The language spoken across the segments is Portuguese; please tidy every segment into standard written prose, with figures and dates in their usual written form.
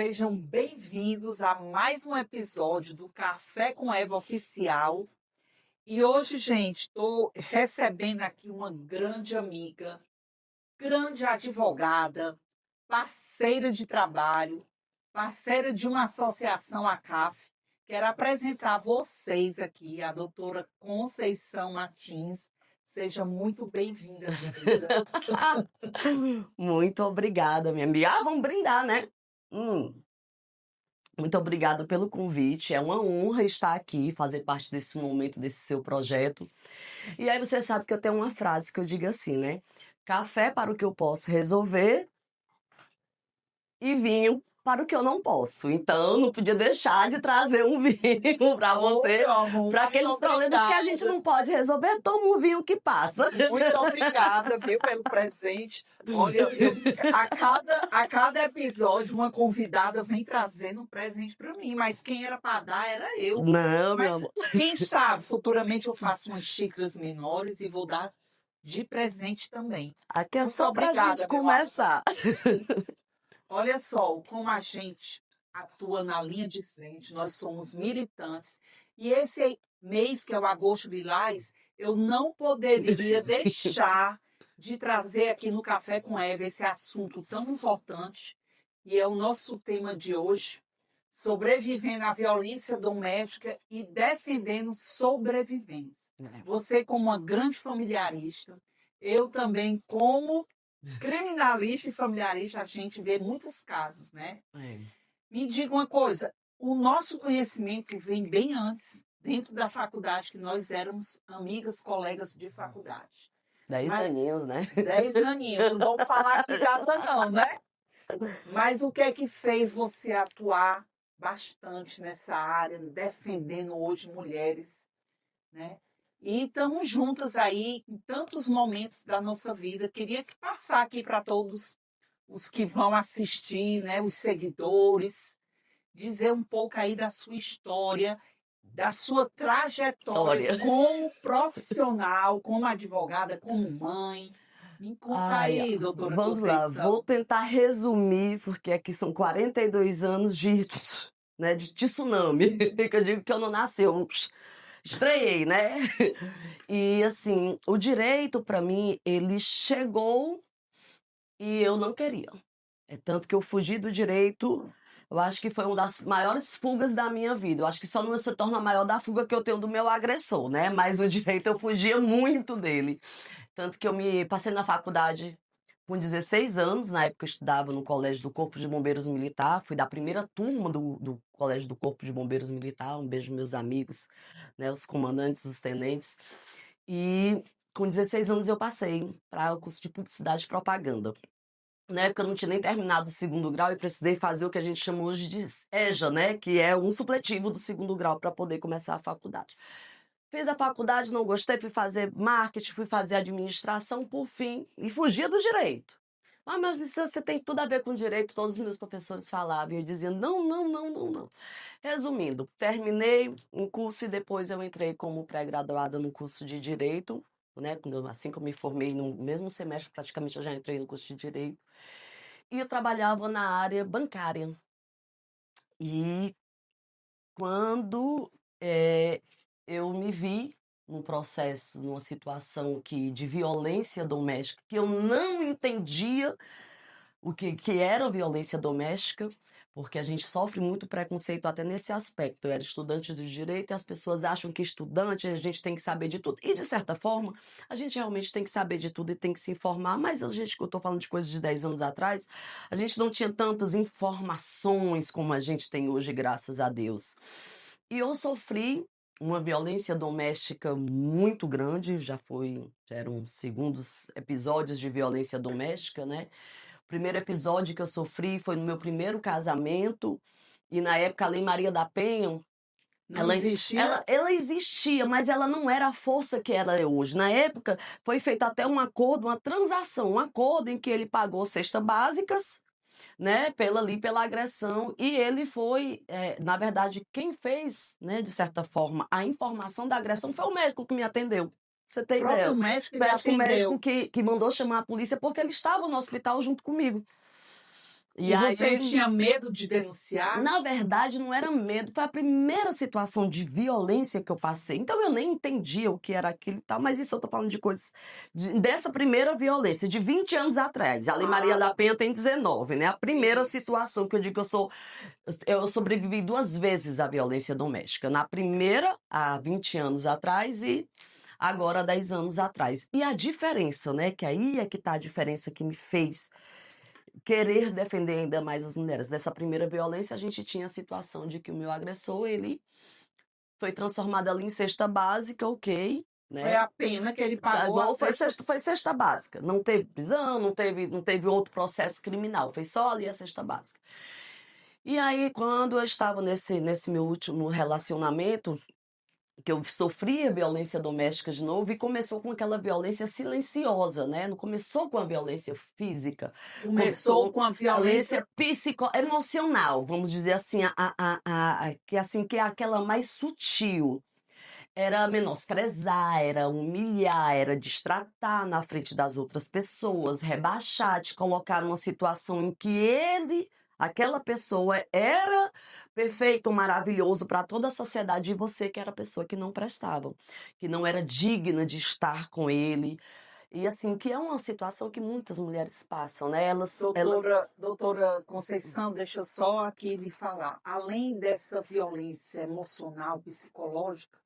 Sejam bem-vindos a mais um episódio do Café com Eva Oficial. E hoje, gente, estou recebendo aqui uma grande amiga, grande advogada, parceira de trabalho, parceira de uma associação, a CAF. Quero apresentar a vocês aqui a doutora Conceição Martins. Seja muito bem-vinda, querida. Muito obrigada, minha amiga. Vamos brindar, né? Muito obrigada pelo convite. É uma honra estar aqui, fazer parte desse momento, desse seu projeto. E aí você sabe que eu tenho uma frase que eu digo assim, né? Café para o que eu posso resolver e vinho para o que eu não posso. Então, não podia deixar de trazer um vinho para você, para aqueles problemas que a gente não pode resolver. Toma um vinho que passa. Muito obrigada, viu, pelo presente. Olha, a cada episódio, uma convidada vem trazendo um presente para mim, mas quem era para dar era eu. Não, meu Mas amor. quem sabe, futuramente eu faço umas xícaras menores e vou dar de presente também. Aqui é Muito só para a obrigada, gente meu começar. Olha só como a gente atua na linha de frente, nós somos militantes. E esse mês, que é o Agosto Lilás, eu não poderia deixar de trazer aqui no Café com Eva esse assunto tão importante, e é o nosso tema de hoje, sobrevivendo à violência doméstica e defendendo sobreviventes. Você como uma grande familiarista, eu também como criminalista e familiarista, a gente vê muitos casos, né? Me diga uma coisa, o nosso conhecimento vem bem antes, dentro da faculdade, que nós éramos amigas, colegas de faculdade. 10 aninhos, né? 10 aninhos, não vamos falar que data não, né? Mas o que é que fez você atuar bastante nessa área, defendendo hoje mulheres, né? E estamos juntas aí em tantos momentos da nossa vida. Queria que passar aqui para todos os que vão assistir, né, os seguidores, dizer um pouco aí da sua história, da sua trajetória como profissional, como advogada, como mãe. Me conta aí, doutora Vamos lá, Conceição. vou tentar resumir, porque aqui são 42 anos de tsunami, que eu digo que eu não nasci, eu estreiei, né? E assim, o direito para mim, ele chegou e eu não queria. É tanto que eu fugi do direito, eu acho que foi uma das maiores fugas da minha vida. Eu acho que só não se torna maior da fuga que eu tenho do meu agressor, né? Mas o direito eu fugia muito dele. Tanto que eu me passei na faculdade com 16 anos, na época eu estudava no Colégio do Corpo de Bombeiros Militar, fui da primeira turma do Colégio do Corpo de Bombeiros Militar, um beijo meus amigos, né, os comandantes, os tenentes. E com 16 anos eu passei para o curso de Publicidade e Propaganda. Na época eu não tinha nem terminado o segundo grau e precisei fazer o que a gente chama hoje de EJA, né, que é um supletivo do segundo grau para poder começar a faculdade. Fiz a faculdade, não gostei, fui fazer marketing, fui fazer administração, por fim, e fugia do direito. Mas isso você tem tudo a ver com direito, todos os meus professores falavam, e eu dizia, não, não, não, não, não. Resumindo, terminei um curso e depois eu entrei como pré-graduada no curso de Direito, né? Assim que eu me formei, no mesmo semestre, praticamente, eu já entrei no curso de Direito, e eu trabalhava na área bancária. E quando eu me vi num processo, numa situação de violência doméstica, que eu não entendia o que era violência doméstica, porque a gente sofre muito preconceito até nesse aspecto. Eu era estudante de direito e as pessoas acham que estudante a gente tem que saber de tudo. E, de certa forma, a gente realmente tem que saber de tudo e tem que se informar, mas eu estou falando de coisas de 10 anos atrás, a gente não tinha tantas informações como a gente tem hoje, graças a Deus. E eu sofri uma violência doméstica muito grande, já eram segundos episódios de violência doméstica, né? O primeiro episódio que eu sofri foi no meu primeiro casamento, e na época a Lei Maria da Penha, Não existia? ela existia, mas ela não era a força que ela é hoje. Na época foi feito até um acordo, uma transação, um acordo em que ele pagou cestas básicas, né, pela agressão, e ele foi, na verdade, quem fez, né, de certa forma, a informação da agressão foi o médico que me atendeu. Você tem ideia? O médico O médico que mandou chamar a polícia porque ele estava no hospital junto comigo. E você tinha medo de denunciar? Na verdade, não era medo, foi a primeira situação de violência que eu passei. Então eu nem entendia o que era aquilo e tal, mas isso eu tô falando de coisas dessa primeira violência, de 20 anos atrás. A Lei Maria da Penha tem 19, né? A primeira situação que eu digo que eu sobrevivi 2 vezes à violência doméstica. Na primeira, há 20 anos atrás, e agora há 10 anos atrás. E a diferença, né? Que aí é que tá a diferença que me fez querer defender ainda mais as mulheres. Dessa primeira violência, a gente tinha a situação de que o meu agressor, ele foi transformado ali em cesta básica, ok, né? Foi a pena que ele pagou. Foi cesta básica. Não teve prisão, não teve outro processo criminal. Foi só ali a cesta básica. E aí, quando eu estava nesse meu último relacionamento, que eu sofria violência doméstica de novo, e começou com aquela violência silenciosa, né? Não começou com a violência física. Começou com a violência emocional, vamos dizer assim, que é aquela mais sutil. Era menosprezar, era humilhar, era destratar na frente das outras pessoas, rebaixar, te colocar numa situação em que aquela pessoa era perfeito, maravilhoso para toda a sociedade, e você que era a pessoa que não prestava, que não era digna de estar com ele. E assim, que é uma situação que muitas mulheres passam, né? Doutora Conceição, deixa eu só aqui lhe falar. Além dessa violência emocional, psicológica,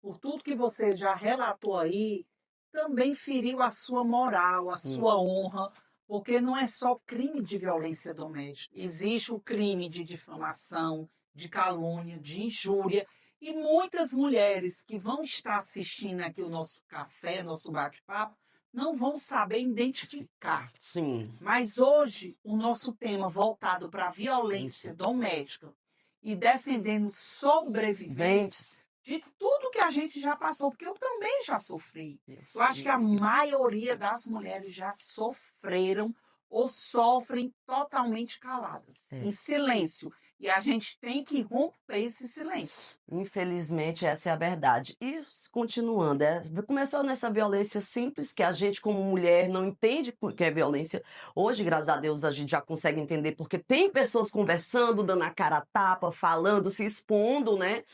por tudo que você já relatou aí, também feriu a sua moral, a sua honra, porque não é só crime de violência doméstica. Existe o crime de difamação, de calúnia, de injúria. E muitas mulheres que vão estar assistindo aqui o nosso café, nosso bate-papo, não vão saber identificar. Sim. Mas hoje, o nosso tema voltado para a violência doméstica e defendendo sobreviventes de tudo que a gente já passou, porque eu também já sofri. Eu acho que a maioria das mulheres já sofreram ou sofrem totalmente caladas, em silêncio. E a gente tem que romper esse silêncio. Infelizmente, essa é a verdade. E continuando, começou nessa violência simples, que a gente como mulher não entende o que é violência. Hoje, graças a Deus, a gente já consegue entender, porque tem pessoas conversando, dando a cara a tapa, falando, se expondo, né?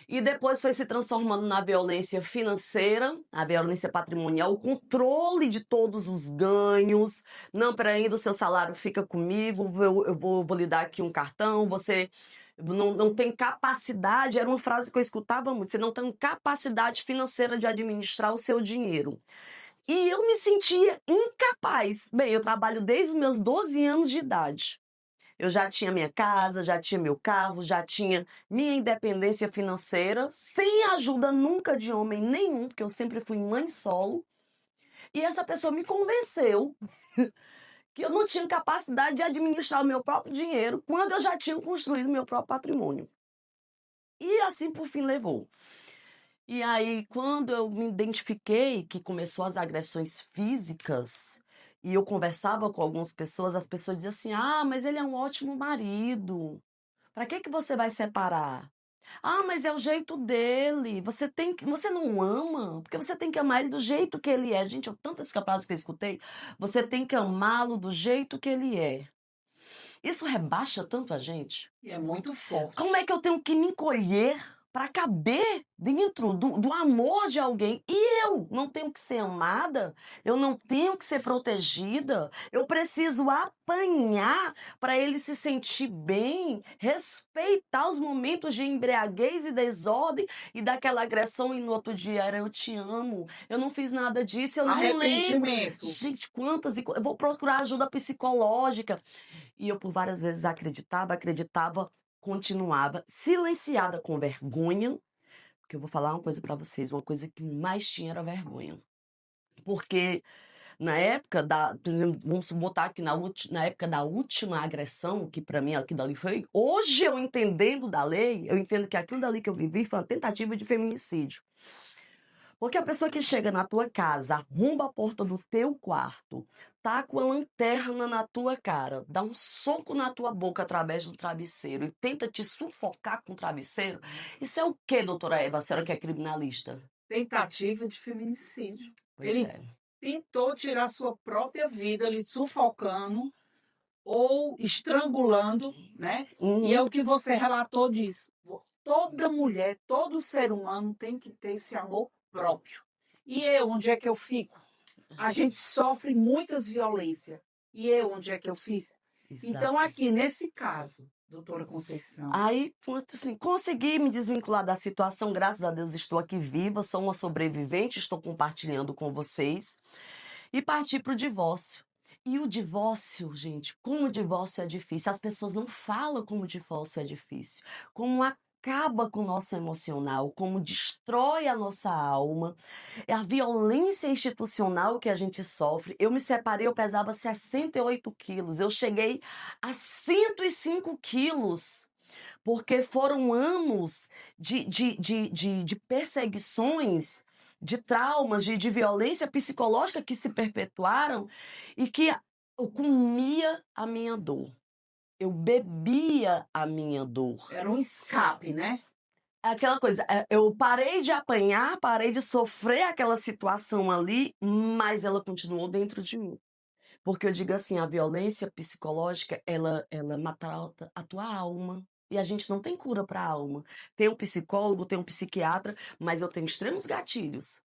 E depois foi se transformando na violência financeira, a violência patrimonial, o controle de todos os ganhos. Não, peraí, o seu salário fica comigo, eu vou lhe dar aqui um cartão, você não tem capacidade, era uma frase que eu escutava muito, você não tem capacidade financeira de administrar o seu dinheiro. E eu me sentia incapaz. Bem, eu trabalho desde os meus 12 anos de idade. Eu já tinha minha casa, já tinha meu carro, já tinha minha independência financeira, sem ajuda nunca de homem nenhum, porque eu sempre fui mãe solo. E essa pessoa me convenceu que eu não tinha capacidade de administrar o meu próprio dinheiro quando eu já tinha construído meu próprio patrimônio. E assim, por fim, levou. E aí, quando eu me identifiquei que começou as agressões físicas, e eu conversava com algumas pessoas, as pessoas diziam assim: ah, mas ele é um ótimo marido. Para que você vai separar? Ah, mas é o jeito dele. Você não ama, porque você tem que amar ele do jeito que ele é. Gente, tantas frases que eu escutei. Você tem que amá-lo do jeito que ele é. Isso rebaixa tanto a gente. E é muito forte. Como é que eu tenho que me encolher para caber dentro do amor de alguém? E eu não tenho que ser amada, eu não tenho que ser protegida, eu preciso apanhar para ele se sentir bem, respeitar os momentos de embriaguez e desordem e daquela agressão, e no outro dia era eu te amo, eu não fiz nada disso, eu não lembro. Gente, quantas... Eu vou procurar ajuda psicológica. E eu por várias vezes acreditava, continuava silenciada com vergonha, porque eu vou falar uma coisa para vocês, uma coisa que mais tinha era vergonha. Porque na época vamos botar aqui na época da última agressão, que para mim aquilo dali foi, hoje eu entendendo da lei, eu entendo que aquilo dali que eu vivi foi uma tentativa de feminicídio. Porque a pessoa que chega na tua casa, arromba a porta do teu quarto, tá com a lanterna na tua cara, dá um soco na tua boca através do travesseiro e tenta te sufocar com o travesseiro, isso é o quê, doutora Eva, a senhora que é criminalista? Tentativa de feminicídio. Pois Ele tentou tirar sua própria vida, lhe sufocando, ou estrangulando, né? E é o que você relatou disso. Toda mulher, todo ser humano tem que ter esse amor próprio. E eu, onde é que eu fico? A gente sofre muitas violências. E eu, onde é que eu fico? Então, Exato. aqui, nesse caso, doutora Conceição, Aí, assim, consegui me desvincular da situação, graças a Deus estou aqui viva, sou uma sobrevivente, estou compartilhando com vocês. E parti para o divórcio. E o divórcio, gente, como o divórcio é difícil, as pessoas não falam como o divórcio é difícil, como acaba com o nosso emocional, como destrói a nossa alma, é a violência institucional que a gente sofre. Eu me separei, eu pesava 68 quilos, eu cheguei a 105 quilos, porque foram anos de perseguições, de traumas, de violência psicológica que se perpetuaram e que eu comia a minha dor. Eu bebia a minha dor. era um escape, né? Aquela coisa, eu parei de apanhar, parei de sofrer aquela situação ali, mas ela continuou dentro de mim. Porque eu digo assim, a violência psicológica, ela maltrata a tua alma. E a gente não tem cura para a alma. Tem um psicólogo, tem um psiquiatra, mas eu tenho extremos gatilhos.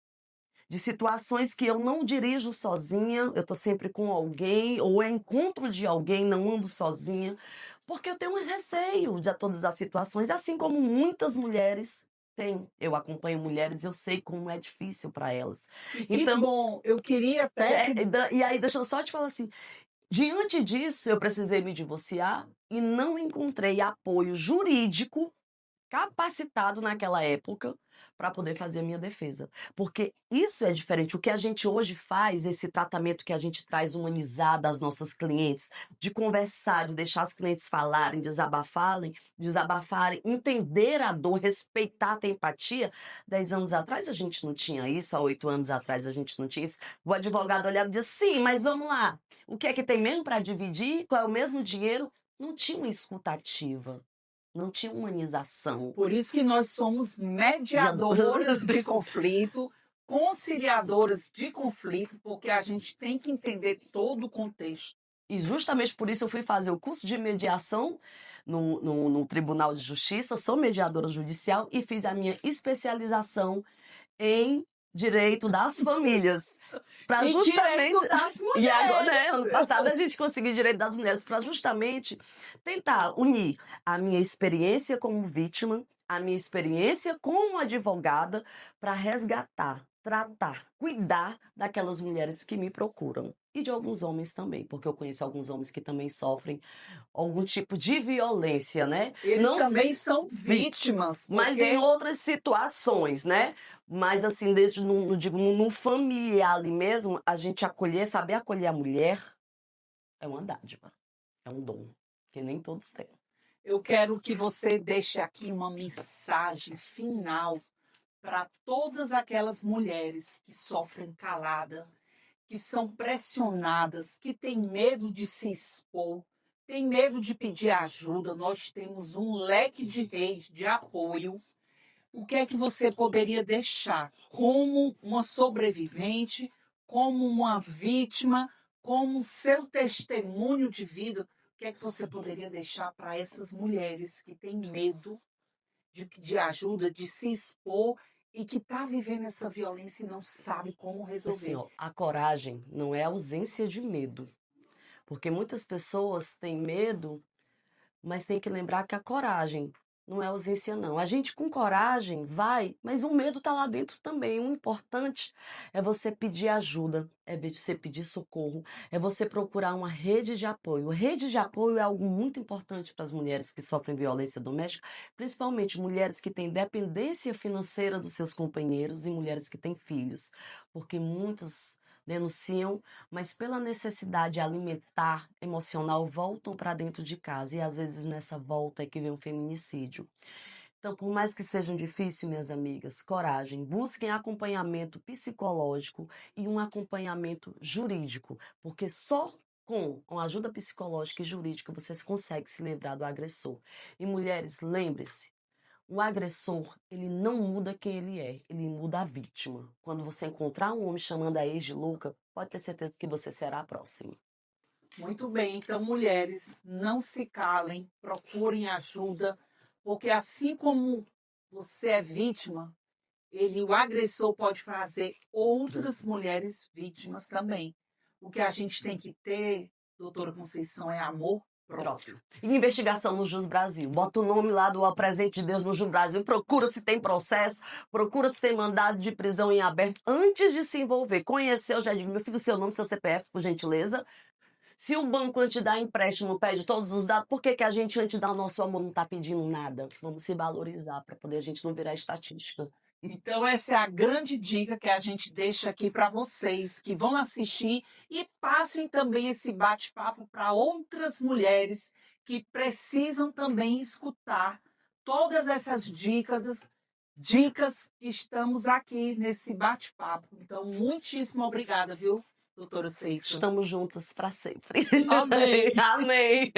De situações que eu não dirijo sozinha, eu tô sempre com alguém, ou é encontro de alguém, não ando sozinha. Porque eu tenho um receio de todas as situações, assim como muitas mulheres têm. Eu acompanho mulheres e eu sei como é difícil para elas. E que bom, eu queria até que... E aí, deixa eu só te falar assim, diante disso, eu precisei me divorciar e não encontrei apoio jurídico capacitado naquela época para poder fazer a minha defesa. Porque isso é diferente. O que a gente hoje faz, esse tratamento que a gente traz humanizado às nossas clientes, de conversar, de deixar as clientes falarem, desabafarem, entender a dor, respeitar, ter empatia. 10 anos atrás a gente não tinha isso, há 8 anos atrás a gente não tinha isso. O advogado olhava e dizia, sim, mas vamos lá. O que é que tem mesmo para dividir? Qual é o mesmo dinheiro? Não tinha uma escutativa. Não tinha humanização. Por isso que nós somos mediadoras de conflito, conciliadoras de conflito, porque a gente tem que entender todo o contexto. E justamente por isso eu fui fazer o curso de mediação no Tribunal de Justiça, sou mediadora judicial e fiz a minha especialização em direito das famílias. Para justamente direito das mulheres. E agora, né, ano passado a gente conseguiu direito das mulheres para justamente tentar unir a minha experiência como vítima, a minha experiência como advogada para resgatar, tratar, cuidar daquelas mulheres que me procuram. E de alguns homens também, porque eu conheço alguns homens que também sofrem algum tipo de violência, né? Eles Não também são vítimas. mas em outras situações, né? Mas assim, desde no familiar ali mesmo, a gente saber acolher a mulher é uma dádiva, é um dom, que nem todos têm. Eu quero que você deixe aqui uma mensagem final para todas aquelas mulheres que sofrem calada, que são pressionadas, que têm medo de se expor, têm medo de pedir ajuda. Nós temos um leque de redes de apoio. O que é que você poderia deixar como uma sobrevivente, como uma vítima, como seu testemunho de vida? O que é que você poderia deixar para essas mulheres que têm medo de pedir ajuda, de se expor e que está vivendo essa violência e não sabe como resolver? Assim, ó, a coragem não é ausência de medo, porque muitas pessoas têm medo, mas tem que lembrar que a coragem não é ausência, não. A gente com coragem vai, mas o medo tá lá dentro também. O importante é você pedir ajuda, é você pedir socorro, é você procurar uma rede de apoio. Rede de apoio é algo muito importante para as mulheres que sofrem violência doméstica, principalmente mulheres que têm dependência financeira dos seus companheiros e mulheres que têm filhos, porque muitas denunciam, mas pela necessidade alimentar, emocional, voltam para dentro de casa. E às vezes nessa volta é que vem um feminicídio. Então, por mais que sejam difíceis, minhas amigas, coragem, busquem acompanhamento psicológico e um acompanhamento jurídico, porque só com uma ajuda psicológica e jurídica você consegue se livrar do agressor. E mulheres, lembre-se, o agressor, ele não muda quem ele muda a vítima. Quando você encontrar um homem chamando a ex de louca, pode ter certeza que você será a próxima. Muito bem, então, mulheres, não se calem, procurem ajuda, porque assim como você é vítima, o agressor pode fazer outras mulheres vítimas também. O que a gente tem que ter, doutora Conceição, é amor próprio. Investigação no Jus Brasil. Bota o nome lá do Presente de Deus no Jus Brasil. Procura se tem processo, procura se tem mandado de prisão em aberto. Antes de se envolver, conhecer, eu já digo, meu filho, seu nome, seu CPF, por gentileza. Se o banco antes de dar empréstimo pede todos os dados, por que, que a gente antes de dar o nosso amor não está pedindo nada? Vamos se valorizar para poder a gente não virar estatística. Então, essa é a grande dica que a gente deixa aqui para vocês que vão assistir e passem também esse bate-papo para outras mulheres que precisam também escutar todas essas dicas que estamos aqui nesse bate-papo. Então, muitíssimo obrigada, viu, doutora Ceissa? Estamos juntas para sempre. Amém. Amém.